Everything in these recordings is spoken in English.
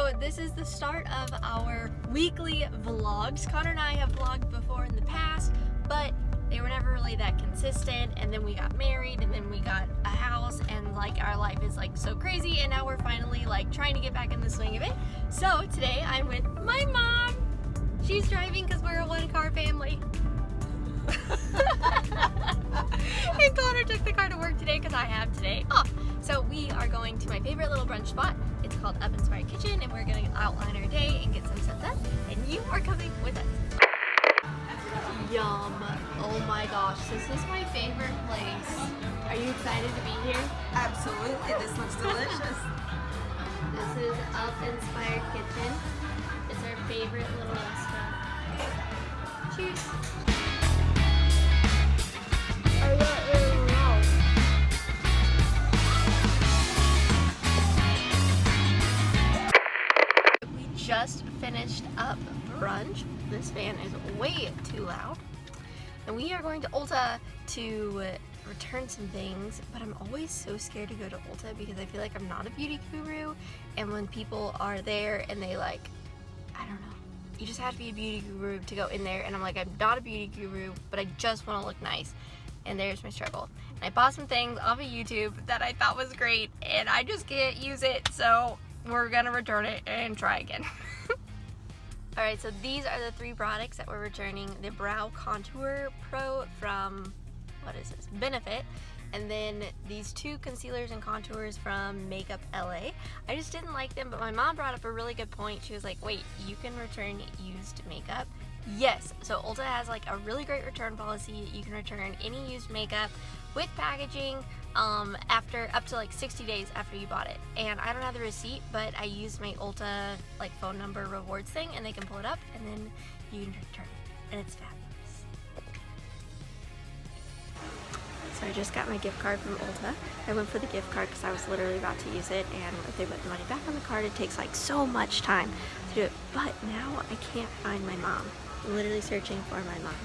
So this is the start of our weekly vlogs. Connor and I have vlogged before in the past, but they were never really that consistent, and then we got married, and then we got a house, and like our life is like so crazy, and now we're finally like trying to get back in the swing of it. So today I'm with my mom. She's driving because we're a one-car family. And Connor took the car to work today because I have today off. So we are going to my favorite little brunch spot. It's called Up Inspired Kitchen, and we're going to outline our day and get some stuff done. And you are coming with us. Yum. Oh my gosh, this is my favorite place. Are you excited to be here? Absolutely, this looks delicious. This is Up Inspired Kitchen. It's our favorite little restaurant. Cheers. I don't really know. We just finished up brunch. This fan is way too loud. And we are going to Ulta to return some things, but I'm always so scared to go to Ulta because I feel like I'm not a beauty guru, and when people are there and they like, I don't know, you just have to be a beauty guru to go in there, and I'm like, I'm not a beauty guru, but I just want to look nice, and there's my struggle. And I bought some things off of YouTube that I thought was great, and I just can't use it, so we're gonna return it and try again. Alright, so these are the three products that we're returning. The Brow Contour Pro from, what is this, Benefit. And then these two concealers and contours from Makeup LA. I just didn't like them, but my mom brought up a really good point. She was like, wait, you can return used makeup? Yes, so Ulta has like a really great return policy. You can return any used makeup with packaging after up to like 60 days after you bought it. And I don't have the receipt, but I used my Ulta like phone number rewards thing, and they can pull it up, and then you can return it, and it's fabulous. So I just got my gift card from Ulta. I went for the gift card because I was literally about to use it, and if they put the money back on the card, it takes like so much time to do it. But now I can't find my mom. I'm literally searching for my mom.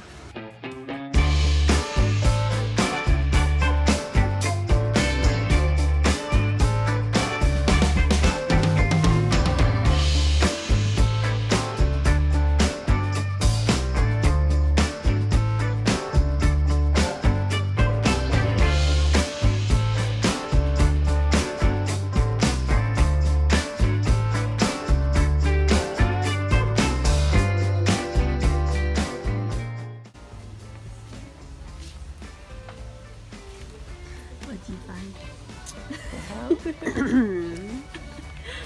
What did you find?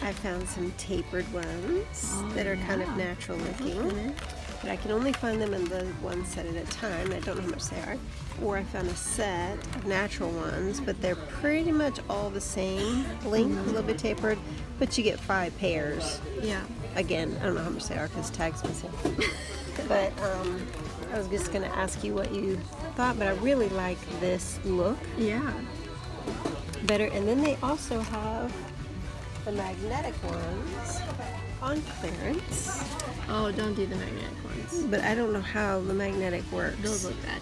I found some tapered ones that are kind of natural looking, but I can only find them in the one set at a time. I don't know how much they are. Or I found a set of natural ones, but they're pretty much all the same length, a little bit tapered, but you get 5 pairs. Yeah. Again, I don't know how much they are because tag's missing. But I was just going to ask you what you thought, but I really like this look. Yeah. Better. And then they also have the magnetic ones on clearance. Oh, don't do the magnetic ones. But I don't know how the magnetic works. Those look bad.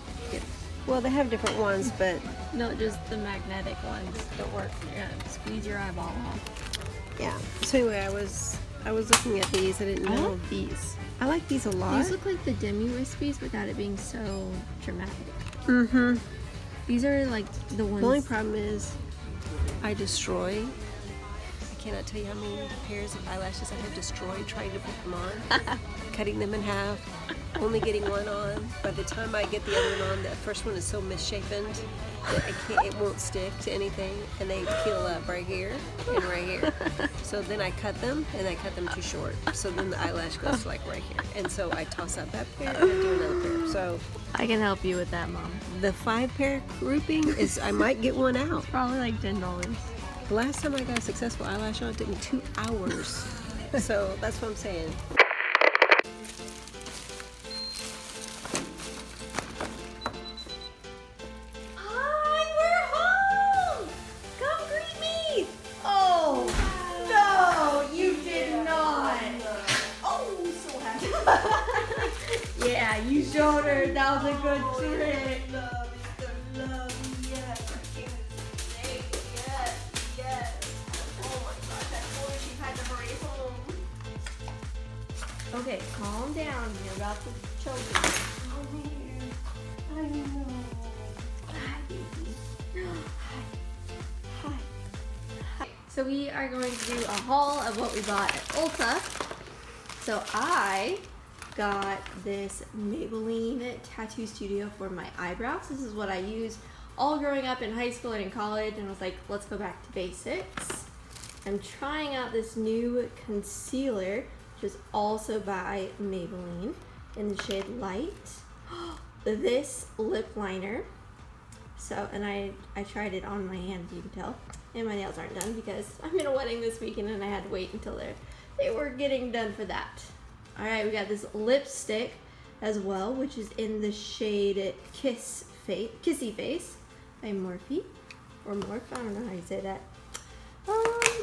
Well, they have different ones, but No, just the magnetic ones that work. Yeah, squeeze your eyeball off. yeah. So anyway, I was looking at these. I didn't know. I like these. I like these a lot. These look like the demi-wispies without it being so dramatic. Mm-hmm. These are like the ones. The only problem is I destroy. I cannot tell you how many pairs of eyelashes I have destroyed trying to put them on. Cutting them in half, only getting one on. By the time I get the other one on, the first one is so misshapen that it won't stick to anything, and they peel up right here and right here. So then I cut them, and I cut them too short. So then the eyelash goes like right here. And so I toss out that pair and I do another pair. So I can help you with that, Mom. the 5-pair grouping is, I might get one out. Probably like $10. The last time I got a successful eyelash on, it took me 2 hours. So that's what I'm saying. Hi, we're home! Come greet me! Oh, no, you did not. Oh, so happy. Yeah, you showed her. That was a good trick. Love is the love, yes. I can't say yes, yes. Oh my gosh, I told her she had to hurry home. Okay, calm down. You're about to choke me. Come here. I know. Hi, baby. Hi. Hi. So we are going to do a haul of what we bought at Ulta. So I got this Maybelline tattoo studio for my eyebrows. This is what I used all growing up in high school and in college, and I was like, let's go back to basics. I'm trying out this new concealer, which is also by Maybelline in the shade Light. This lip liner. So, and I tried it on my hand, you can tell. And my nails aren't done because I'm in a wedding this weekend and I had to wait until they were getting done for that. All right, we got this lipstick as well, which is in the shade Kissy Face by Morphe, or Morph, I don't know how you say that.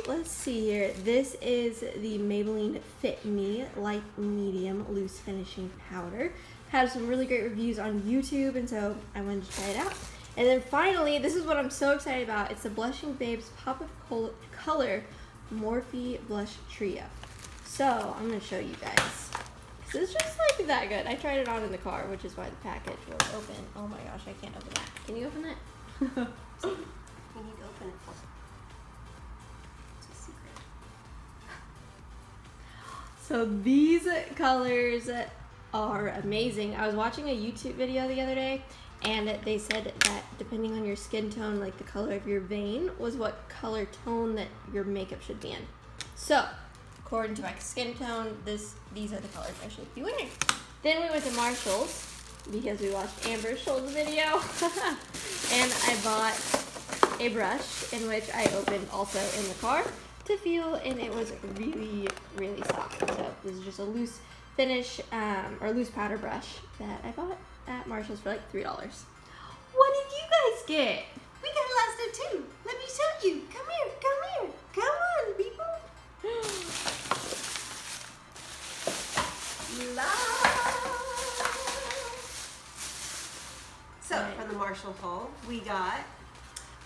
Let's see here. This is the Maybelline Fit Me Light Medium Loose Finishing Powder. Had some really great reviews on YouTube, and so I wanted to try it out. And then finally, this is what I'm so excited about. It's the Blushing Babes Pop of Color Morphe Blush Trio. So I'm gonna show you guys. This is just like that good. I tried it on in the car, which is why the package was open. Oh my gosh, I can't open that. Can you open that? You need to open it for. It's a secret. So these colors are amazing. I was watching a YouTube video the other day, and they said that depending on your skin tone, like the color of your vein was what color tone that your makeup should be in. So according to my skin tone, these are the colors I should be wearing. Then we went to Marshall's because we watched Amber Schultz's video. And I bought a brush in which I opened also in the car to feel, and it was really, really soft. So this is just a loose finish or loose powder brush that I bought at Marshall's for like $3. What did you guys get? We got last of too. Let me show you. Come here, come here. Come on, people. So from the Marshall haul, we got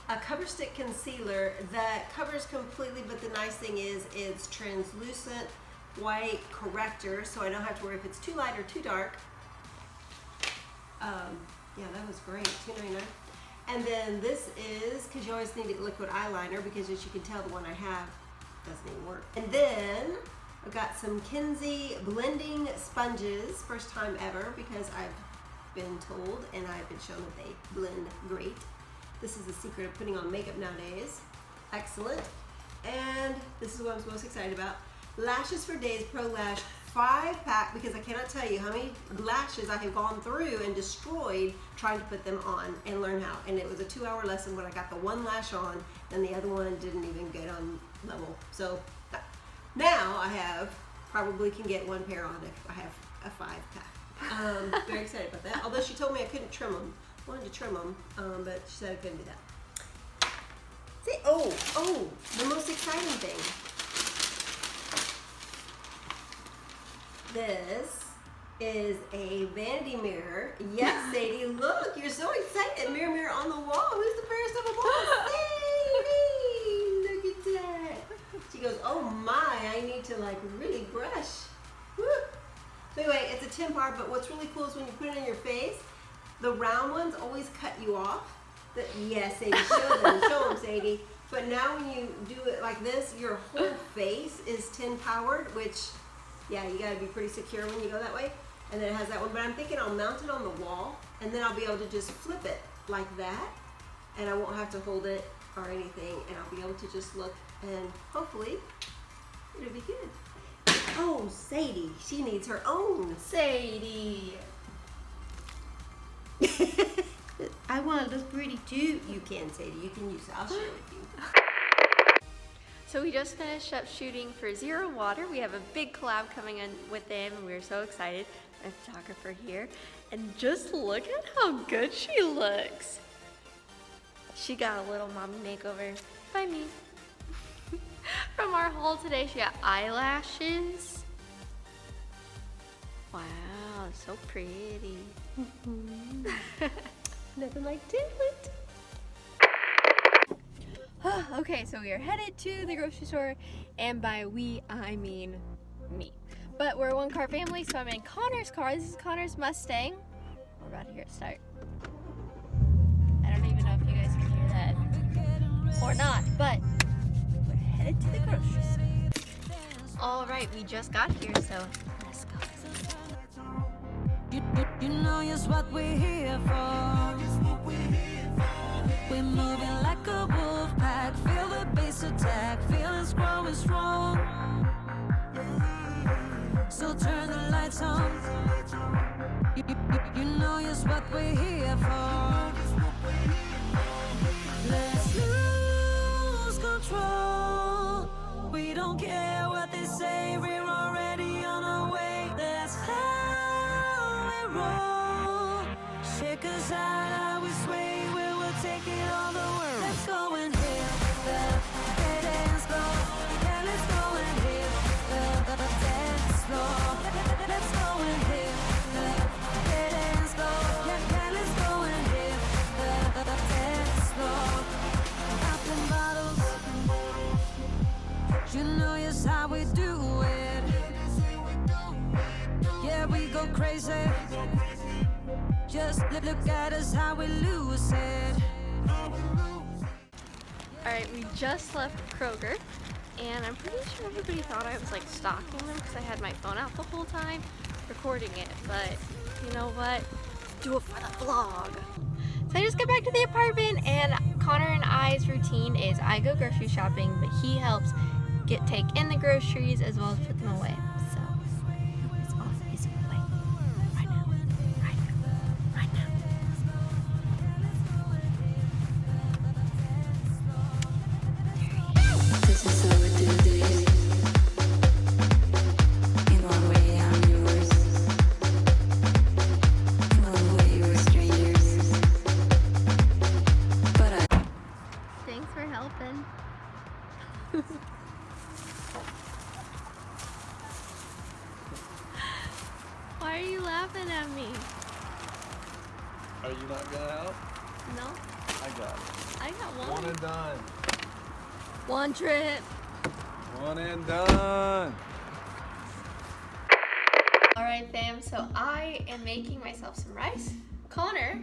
a cover stick concealer that covers completely, but the nice thing is it's translucent white corrector, so I don't have to worry if it's too light or too dark. Yeah, that was great, $2.99. And then this is, because you always need a liquid eyeliner, because as you can tell, the one I have doesn't even work. And then I've got some Kinsey blending sponges, first time ever, because I've been told and I've been shown that they blend great. This is the secret of putting on makeup nowadays. Excellent. And this is what I'm most excited about. Lashes for Days Pro Lash 5-pack, because I cannot tell you how many lashes I have gone through and destroyed trying to put them on and learn how. And it was a 2-hour lesson when I got the one lash on and the other one didn't even get on level. So now I probably can get one pair on if I have a 5-pack. Very excited about that. Although she told me I couldn't trim them. I wanted to trim them, but she said I couldn't do that. See, oh, the most exciting thing. This is a vanity mirror. Yes, Sadie, look, you're so excited. Mirror, mirror on the wall. Who's the fairest of them all? Sadie, look at that. She goes, oh my, I need to like really brush. Woo. Anyway, it's a 10-part, but what's really cool is when you put it in your face, the round ones always cut you off. Yes, Sadie, show them, Sadie. But now when you do it like this, your whole face is 10-powered, which, yeah, you gotta be pretty secure when you go that way. And then it has that one, but I'm thinking I'll mount it on the wall, and then I'll be able to just flip it like that, and I won't have to hold it or anything, and I'll be able to just look, and hopefully it'll be good. Oh, Sadie, she needs her own. Sadie. I want to look pretty too. You can, Sadie. You can use it. I'll share it with you. So we just finished up shooting for Zero Water. We have a big collab coming in with them, and we're so excited. My photographer here. And just look at how good she looks. She got a little mommy makeover by me. From our haul today, she got eyelashes. Wow, so pretty. Nothing like tablet. Okay, so we are headed to the grocery store, and by we, I mean me. But we're a one-car family, so I'm in Connor's car. This is Connor's Mustang. We're about to hear it start. I don't even know if you guys can hear that or not, but we're headed to the grocery store. All right, we just got here, so let's go. You know just what we're here for. We're moving like a wolf pack. Feel the bass attack. Feelings growing strong. So turn the lights on. You know just what we're here for. Let's lose control. We don't care what they say. We're already on our way. That's how we roll. Shake us out, how we sway. We will take it all the world. Let's go and hit the dance floor. Yeah, let's go and hit the dance floor. Let's go and hit the dance floor. Yeah, let's go and hit the dance floor. Popping bottles. You know just how we do it. Yeah, we go crazy. Just look at us, how we lose it. Alright, we just left Kroger, and I'm pretty sure everybody thought I was like stalking them because I had my phone out the whole time recording it, but you know what? Do it for the vlog. So I just got back to the apartment, and Connor and I's routine is I go grocery shopping, but he helps take in the groceries as well as put them away. So it's on his way right now. Right now. Right now. This is how we do this. In one way, I'm yours. In one way, we're strangers. But Thanks for helping. Why are you laughing at me? Are you not gonna help? No, I got it. I got one. One and done. One trip. One and done. All right, fam. So I am making myself some rice. Connor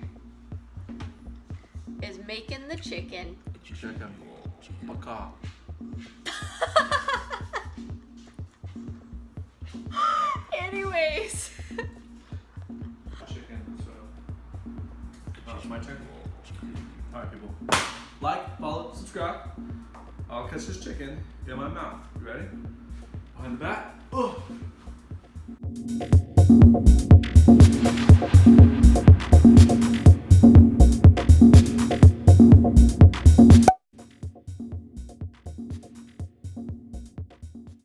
is making the chicken. Chicken. Baka. Anyways. Chicken. So. Oh, it's my turn. All right, people. Like, follow, subscribe. I'll catch this chicken in my mouth. You ready? Behind the back. Oh.